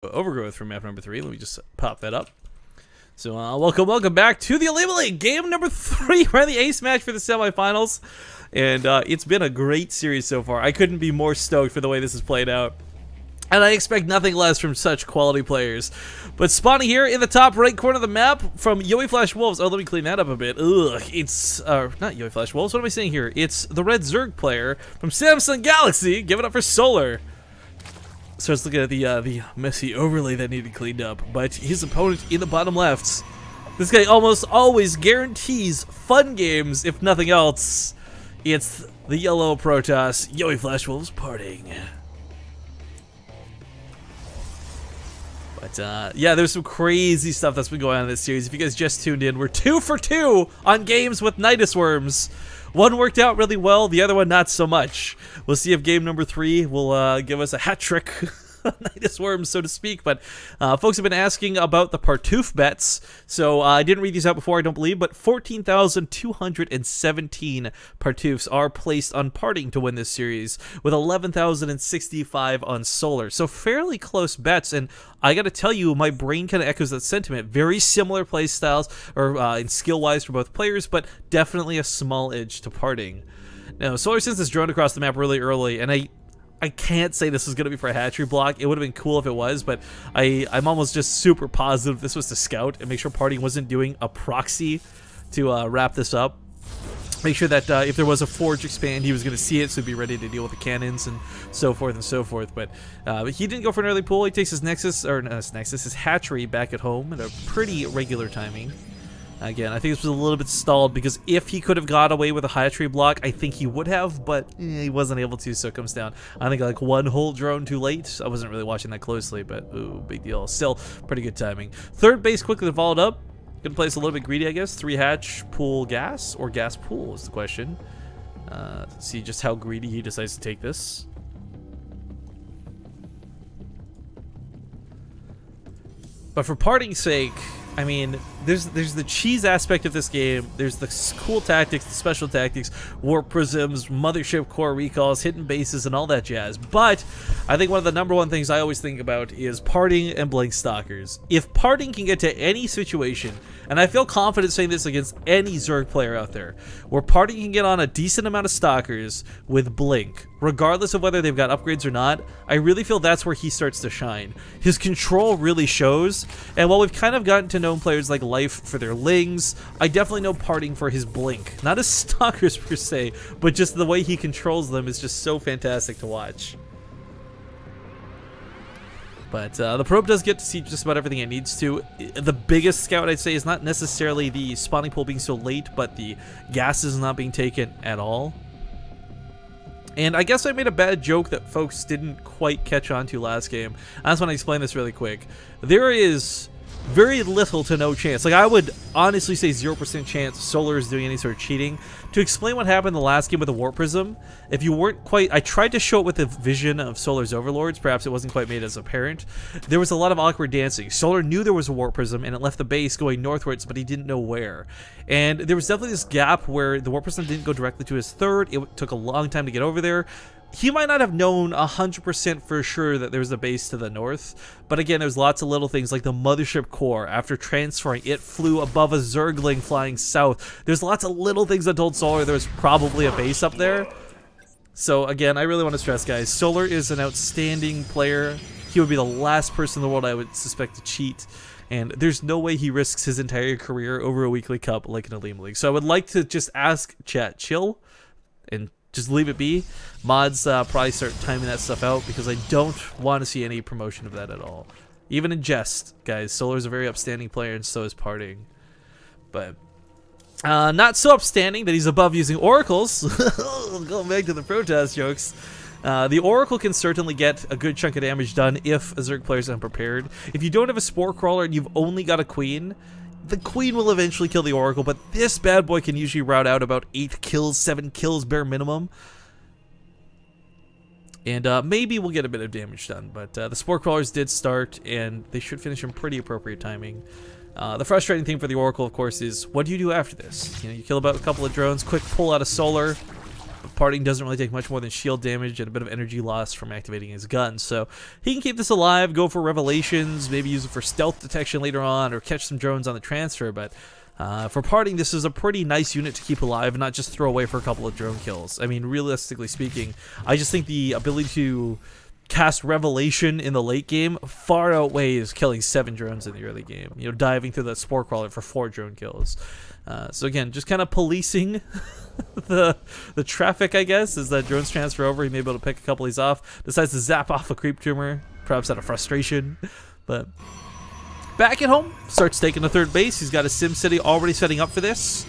Overgrowth for map number 3. Let me just pop that up. So welcome back to the Olimoleague game number 3. We're in the ace match for the semifinals, and it's been a great series so far. I couldn't be more stoked for the way this has played out, and I expect nothing less from such quality players. But spawning here in the top right corner of the map from Yoey Flash Wolves. Oh, let me clean that up a bit. Ugh, it's not Yoey Flash Wolves. What am I saying here? It's the Red Zerg player from Samsung Galaxy. Give it up for Solar. So let's look at the messy overlay that needed cleaned up. But his opponent in the bottom left, this guy almost always guarantees fun games, if nothing else. It's the yellow Protoss, Yoey Flash Wolves parting. But yeah, there's some crazy stuff that's been going on in this series. If you guys just tuned in, we're 2 for 2 on games with Nidus Worms. One worked out really well, the other one not so much. We'll see if game number 3 will give us a hat trick. Nidus Worms, so to speak. But folks have been asking about the Partoof bets. So I didn't read these out before, I don't believe, but 14,217 Partoofs are placed on parting to win this series, with 11,065 on Solar. So fairly close bets, and I gotta tell you, my brain kind of echoes that sentiment. Very similar play styles, or in skill-wise for both players, but definitely a small edge to parting. Now, Solar Sense has droned across the map really early, and I can't say this was going to be for a hatchery block. It would have been cool if it was, but I'm almost just super positive this was to scout and make sure parting wasn't doing a proxy to wrap this up. Make sure that if there was a forge expand, he was going to see it, so he'd be ready to deal with the cannons and so forth and so forth. But he didn't go for an early pull. He takes his Nexus, or not his Nexus, his hatchery back at home at a pretty regular timing. Again, I think this was a little bit stalled, because if he could have got away with a hatchery block, I think he would have, but he wasn't able to, so it comes down. I think like one whole drone too late. I wasn't really watching that closely, but ooh, big deal. Still, pretty good timing. Third base quickly followed up. Gonna play this a little bit greedy, I guess. 3 hatch, pool gas, or gas pool is the question. See just how greedy he decides to take this. But for parting's sake, I mean, there's the cheese aspect of this game. There's the cool tactics, the special tactics, warp prisms, mothership core recalls, hidden bases, and all that jazz. But I think one of the #1 things I always think about is parting and blink stalkers. If parting can get to any situation, and I feel confident saying this against any Zerg player out there, where parting can get on a decent amount of stalkers with blink, regardless of whether they've got upgrades or not, I really feel that's where he starts to shine. His control really shows, and while we've kind of gotten to know players like Life for their lings, I definitely know parting for his blink. Not his stalkers per se, but just the way he controls them is just so fantastic to watch. But the probe does get to see just about everything it needs to. The biggest scout, I'd say, is not necessarily the spawning pool being so late, but the gases not being taken at all. And I guess I made a bad joke that folks didn't quite catch on to last game. I just want to explain this really quick. There is very little to no chance. Like, I would honestly say 0% chance Solar is doing any sort of cheating. To explain what happened the last game with the Warp Prism, if you weren't quite... I tried to show it with the vision of Solar's Overlords. Perhaps it wasn't quite made as apparent. There was a lot of awkward dancing. Solar knew there was a Warp Prism, and it left the base going northwards, but he didn't know where. And there was definitely this gap where the Warp Prism didn't go directly to his third. It took a long time to get over there. He might not have known 100% for sure that there was a base to the north, but again, there's lots of little things like the mothership core. After transferring, it flew above a Zergling flying south. There's lots of little things that told Solar there was probably a base up there. So again, I really want to stress, guys, Solar is an outstanding player. He would be the last person in the world I would suspect to cheat, and there's no way he risks his entire career over a weekly cup like an Olimoleague. So I would like to just ask chat, chill, and just leave it be. Mods probably start timing that stuff out, because I don't want to see any promotion of that at all. Even in jest, guys, Solar's a very upstanding player, and so is parting. But not so upstanding that he's above using oracles. Going back to the Protoss jokes. The Oracle can certainly get a good chunk of damage done if a Zerg player is unprepared. If you don't have a Spore Crawler and you've only got a Queen, the Queen will eventually kill the Oracle, but this bad boy can usually route out about 8 kills, 7 kills bare minimum. And maybe we'll get a bit of damage done, but the Spore Crawlers did start, and they should finish in pretty appropriate timing. The frustrating thing for the Oracle, of course, is what do you do after this? You know, you kill about a couple of drones, quick pull out of Solar. But Parting doesn't really take much more than shield damage and a bit of energy loss from activating his gun, so he can keep this alive, go for revelations, maybe use it for stealth detection later on, or catch some drones on the transfer, but for Parting, this is a pretty nice unit to keep alive and not just throw away for a couple of drone kills. I mean, realistically speaking, I just think the ability to cast Revelation in the late game far outweighs killing 7 drones in the early game. You know, diving through that Spore Crawler for 4 drone kills. So again, just kind of policing the traffic, I guess, as that drones transfer over. He may be able to pick a couple of these off. Decides to zap off a Creep Tumor, perhaps out of frustration. But back at home, starts taking the third base. He's got a Sim City already setting up for this.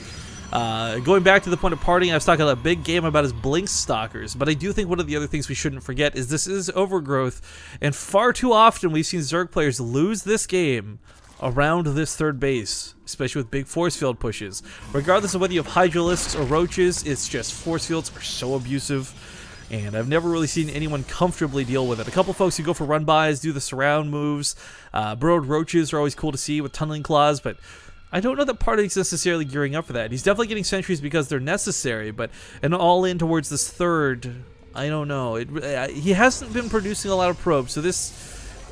Going back to the point of Parting, I was talking a big game about his Blink Stalkers, but I do think one of the other things we shouldn't forget is this is Overgrowth, and far too often we've seen Zerg players lose this game around this third base, especially with big force field pushes. Regardless of whether you have Hydralisks or Roaches, it's just force fields are so abusive, and I've never really seen anyone comfortably deal with it. A couple folks who go for run-bys, do the surround moves. Burrowed Roaches are always cool to see with Tunneling Claws, but I don't know that Parting's necessarily gearing up for that. He's definitely getting sentries because they're necessary, but an all-in towards this third, I don't know. He hasn't been producing a lot of probes, so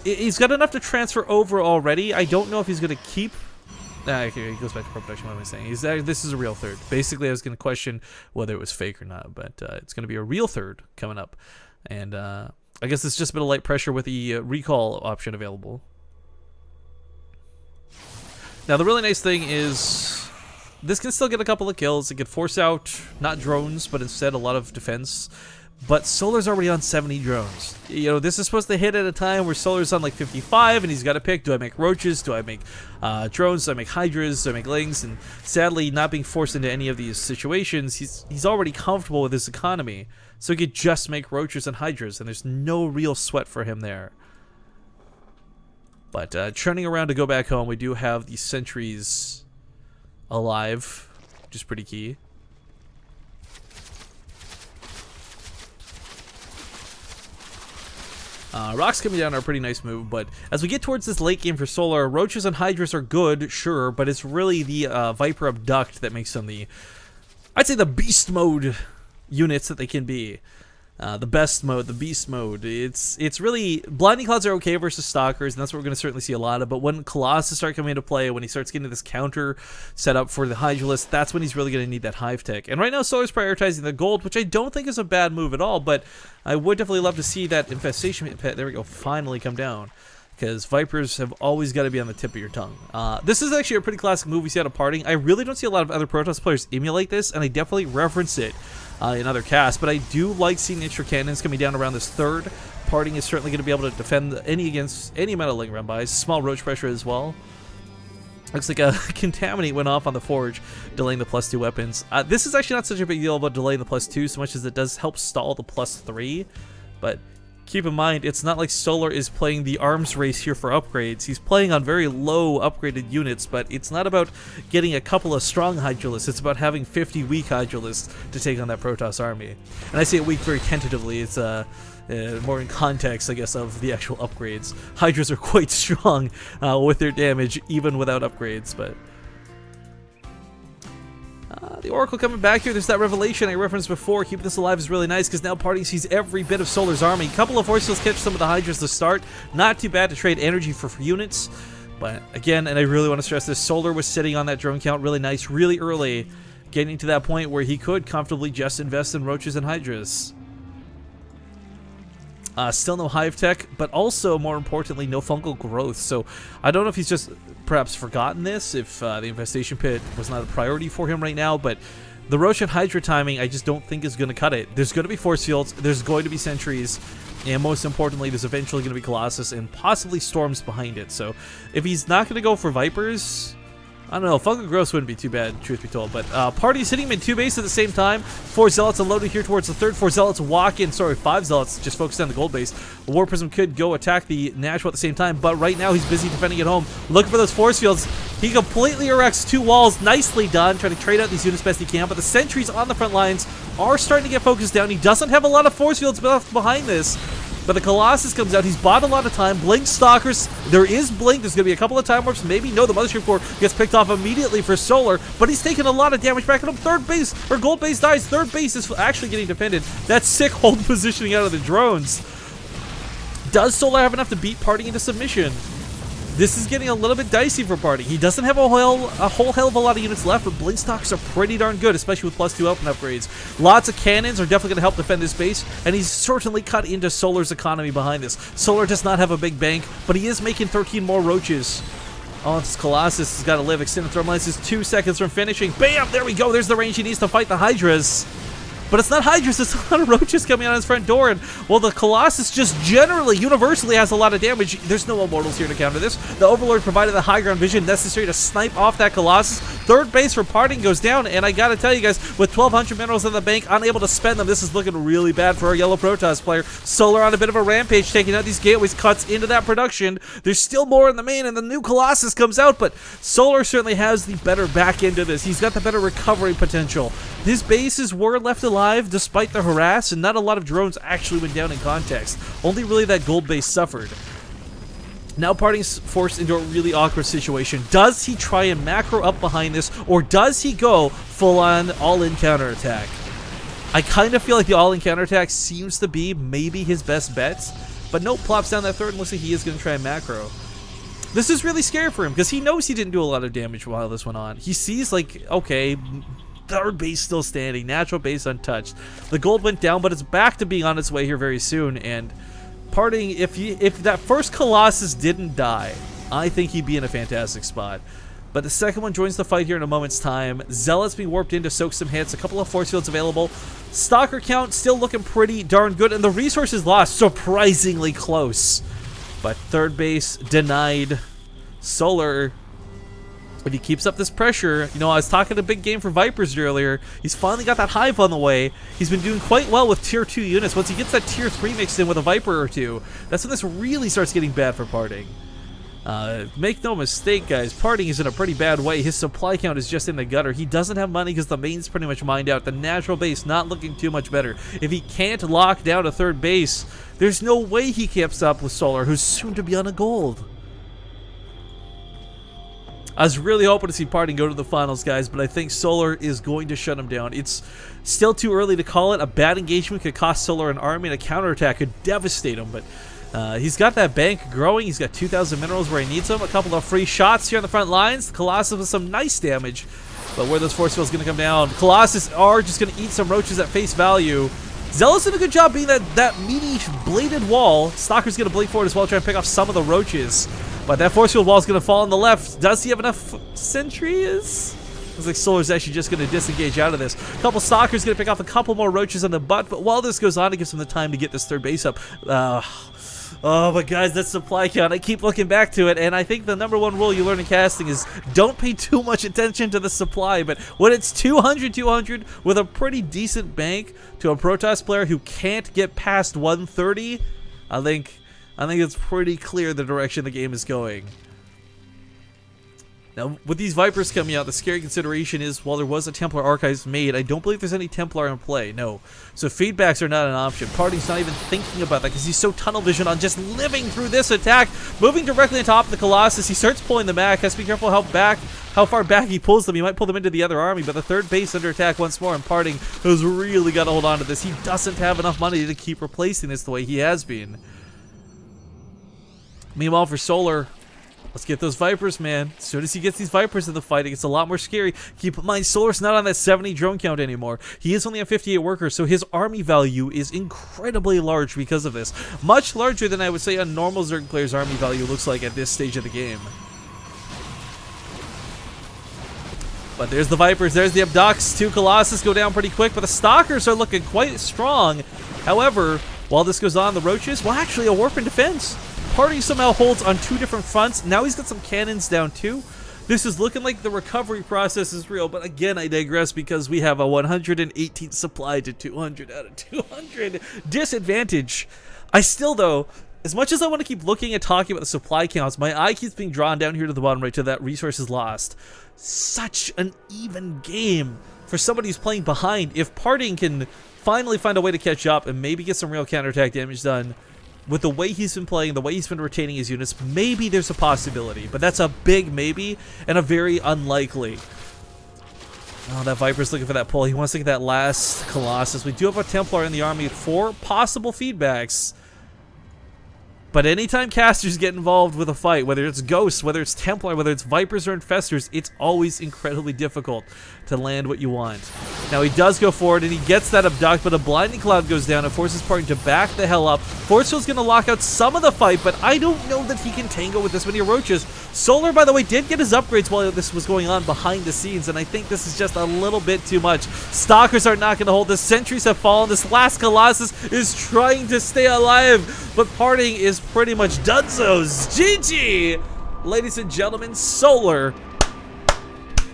he's got enough to transfer over already. I don't know if he's going to keep... Okay, he goes back to probe production. What am I saying? This is a real third. Basically, I was going to question whether it was fake or not, but it's going to be a real third coming up. And I guess it's just a bit of light pressure with the recall option available. Now, the really nice thing is this can still get a couple of kills. It can force out, not drones, but instead a lot of defense. But Solar's already on 70 drones. You know, this is supposed to hit at a time where Solar's on like 55, and he's got to pick, do I make Roaches, do I make drones, do I make Hydras, do I make Lings? And sadly, not being forced into any of these situations, he's already comfortable with his economy. So he could just make Roaches and Hydras, and there's no real sweat for him there. But turning around to go back home, we do have the sentries alive, which is pretty key. Rocks coming down are a pretty nice move, but as we get towards this late game for Solar, Roaches and Hydras are good, sure, but it's really the Viper Abduct that makes them I'd say the beast mode units that they can be. The best mode, the beast mode. It's really, Blinding Clouds are okay versus Stalkers, and that's what we're going to certainly see a lot of, but when Colossus start coming into play, when he starts getting this counter set up for the Hydralist, that's when he's really going to need that Hive Tech. And right now, Solar's prioritizing the gold, which I don't think is a bad move at all, but I would definitely love to see that Infestation Pet, there we go, finally come down. Because Vipers have always got to be on the tip of your tongue. This is actually a pretty classic move we see out of Parting. I really don't see a lot of other Protoss players emulate this, and I definitely reference it in other casts, but I do like seeing extra cannons coming down around this third. Parting is certainly going to be able to defend against any amount of Ling run-bys. Small Roach pressure as well. Looks like a Contaminate went off on the Forge, delaying the +2 weapons. This is actually not such a big deal about delaying the +2 so much as it does help stall the +3, but keep in mind, it's not like Solar is playing the arms race here for upgrades. He's playing on very low upgraded units, but it's not about getting a couple of strong Hydralists. It's about having 50 weak Hydralists to take on that Protoss army. And I say weak very tentatively. It's more in context, I guess, of the actual upgrades. Hydras are quite strong with their damage, even without upgrades, but... the Oracle coming back here. There's that Revelation I referenced before. Keeping this alive is really nice because now Parting sees every bit of Solar's army. A couple of Force Fields catch some of the Hydras to start. Not too bad to trade energy for units. But again, and I really want to stress this, Solar was sitting on that drone count really nice, really early, getting to that point where he could comfortably just invest in Roaches and Hydras. Still no Hive Tech, but also, more importantly, no Fungal Growth. So I don't know if he's just perhaps forgotten this, if the Infestation Pit was not a priority for him right now, but the Roach and Hydra timing I just don't think is going to cut it. There's going to be Force Fields, there's going to be Sentries, and most importantly, there's eventually going to be Colossus and possibly Storms behind it. So if he's not going to go for Vipers, I don't know, Fungal Growth wouldn't be too bad, truth be told, but Party's hitting him in 2 base at the same time. 4 Zealots unloaded here towards the third. 4 Zealots walk in, sorry, 5 Zealots just focused on the gold base. War Prism could go attack the Nashua at the same time, but right now he's busy defending at home, looking for those force fields. He completely erects 2 walls, nicely done, trying to trade out these units best he can, but the sentries on the front lines are starting to get focused down. He doesn't have a lot of force fields left behind this, But the Colossus comes out. He's bought a lot of time. Blink Stalkers. There is Blink. There's going to be a couple of time warps. Maybe no. The Mothership Core gets picked off immediately for Solar. But he's taking a lot of damage back at him. Third base, or gold base dies. Third base is actually getting defended. That's sick hold positioning out of the drones. Does Solar have enough to beat Parting into submission? This is getting a little bit dicey for Parting. He doesn't have a whole hell of a lot of units left, but Blink Stalkers are pretty darn good, especially with +2 weapon upgrades. Lots of cannons are definitely going to help defend this base, and he's certainly cut into Solar's economy behind this. Solar does not have a big bank, but he is making 13 more roaches. Oh, this Colossus has got to live. Extended Thermalize is 2 seconds from finishing. Bam! There we go. There's the range he needs to fight the Hydras. But it's not Hydras, it's a lot of roaches coming out of his front door, and, well, the Colossus just generally, universally has a lot of damage. There's no Immortals here to counter this. The Overlord provided the high ground vision necessary to snipe off that Colossus. Third base for Parting goes down, and I gotta tell you guys, with 1,200 minerals in the bank, unable to spend them, this is looking really bad for our Yellow Protoss player. Solar on a bit of a rampage, taking out these gateways, cuts into that production. There's still more in the main, and the new Colossus comes out, but Solar certainly has the better back end of this. He's got the better recovery potential. His bases were left alive despite the harass, and not a lot of drones actually went down in context. Only really that gold base suffered. Now Parting's forced into a really awkward situation. Does he try and macro up behind this, or does he go full-on all-in counterattack? I kind of feel like the all-in counterattack seems to be maybe his best bet, but nope, plops down that third and looks like he is going to try and macro. This is really scary for him, because he knows he didn't do a lot of damage while this went on. He sees, like, okay, third base still standing, natural base untouched. The gold went down, but it's back to being on its way here very soon, and Parting, if that first Colossus didn't die, I think he'd be in a fantastic spot. But the second one joins the fight here in a moment's time. Zealot's being warped in to soak some hits, a couple of force fields available. Stalker count still looking pretty darn good, and the resources lost surprisingly close. But third base denied. Solar, if he keeps up this pressure, you know, I was talking a big game for Vipers earlier. He's finally got that Hive on the way. He's been doing quite well with tier 2 units. Once he gets that tier 3 mixed in with a Viper or two, that's when this really starts getting bad for Parting. Make no mistake, guys, Parting is in a pretty bad way. His supply count is just in the gutter. He doesn't have money because the main's pretty much mined out. The natural base not looking too much better. If he can't lock down a third base, there's no way he keeps up with Solar, who's soon to be on a gold. I was really hoping to see Parting go to the finals, guys, but I think Solar is going to shut him down. It's still too early to call it. A bad engagement could cost Solar an army, and a counterattack could devastate him, but he's got that bank growing. He's got 2,000 minerals where he needs them. A couple of free shots here on the front lines. Colossus with some nice damage, but where those force fields going to come down? Colossus are just going to eat some roaches at face value. Zealous did a good job being that meaty bladed wall. Stalker's going to blink forward as well, trying to pick off some of the roaches. But that force field wall is going to fall on the left. Does he have enough sentries? Looks like Solar's actually just going to disengage out of this. A couple Stalkers going to pick off a couple more roaches on the butt. But while this goes on, it gives him the time to get this third base up. Oh, but guys, that supply count, I keep looking back to it, and I think the #1 rule you learn in casting is don't pay too much attention to the supply. But when it's 200 with a pretty decent bank to a Protoss player who can't get past 130, I think it's pretty clear the direction the game is going. Now, with these Vipers coming out, the scary consideration is, while there was a Templar Archives made, I don't believe there's any Templar in play, no. So feedbacks are not an option. Parting's not even thinking about that because he's so tunnel vision on just living through this attack. Moving directly on top of the Colossus, he starts pulling them back. Has to be careful how far back he pulls them. He might pull them into the other army, but the third base under attack once more, and Parting has really got to hold on to this. He doesn't have enough money to keep replacing this the way he has been. Meanwhile, for Solar, let's get those Vipers, man. As soon as he gets these Vipers in the fight, it gets a lot more scary. Keep in mind, Solar's not on that 70 drone count anymore. He is only on 58 workers, so his army value is incredibly large because of this. Much larger than I would say a normal Zerg player's army value looks like at this stage of the game. But there's the Vipers, there's the Abducts. 2 Colossus go down pretty quick, but the Stalkers are looking quite strong. However, while this goes on, the Roaches, well, actually a warp in defense. Parting somehow holds on 2 different fronts. Now he's got some cannons down too. This is looking like the recovery process is real, but again, I digress because we have a 118 supply to 200 out of 200 disadvantage. I still, though, as much as I want to keep looking and talking about the supply counts, my eye keeps being drawn down here to the bottom right to that resources lost. Such an even game for somebody who's playing behind. If Parting can finally find a way to catch up and maybe get some real counterattack damage done, with the way he's been playing, the way he's been retaining his units, maybe there's a possibility. But that's a big maybe and a very unlikely. Oh, that Viper's looking for that pull. He wants to get that last Colossus. We do have a Templar in the army for possible feedbacks. But anytime casters get involved with a fight, whether it's Ghosts, whether it's Templar, whether it's Vipers or Infestors, it's always incredibly difficult to land what you want. Now he does go forward and he gets that Abduct, but a Blinding Cloud goes down and forces Party to back the hell up. Force Field's going to lock out some of the fight, but I don't know that he can tango with this many Roaches. Solar, by the way, did get his upgrades while this was going on behind the scenes, and I think this is just a little bit too much. Stalkers are not going to hold this. Sentries have fallen. This last Colossus is trying to stay alive, but Parting is pretty much donezo's. GG! Ladies and gentlemen, Solar,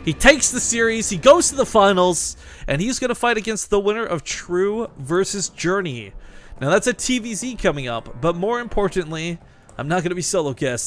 he takes the series, he goes to the finals, and he's going to fight against the winner of True versus Journey. Now that's a TVZ coming up, but more importantly, I'm not going to be solo guest.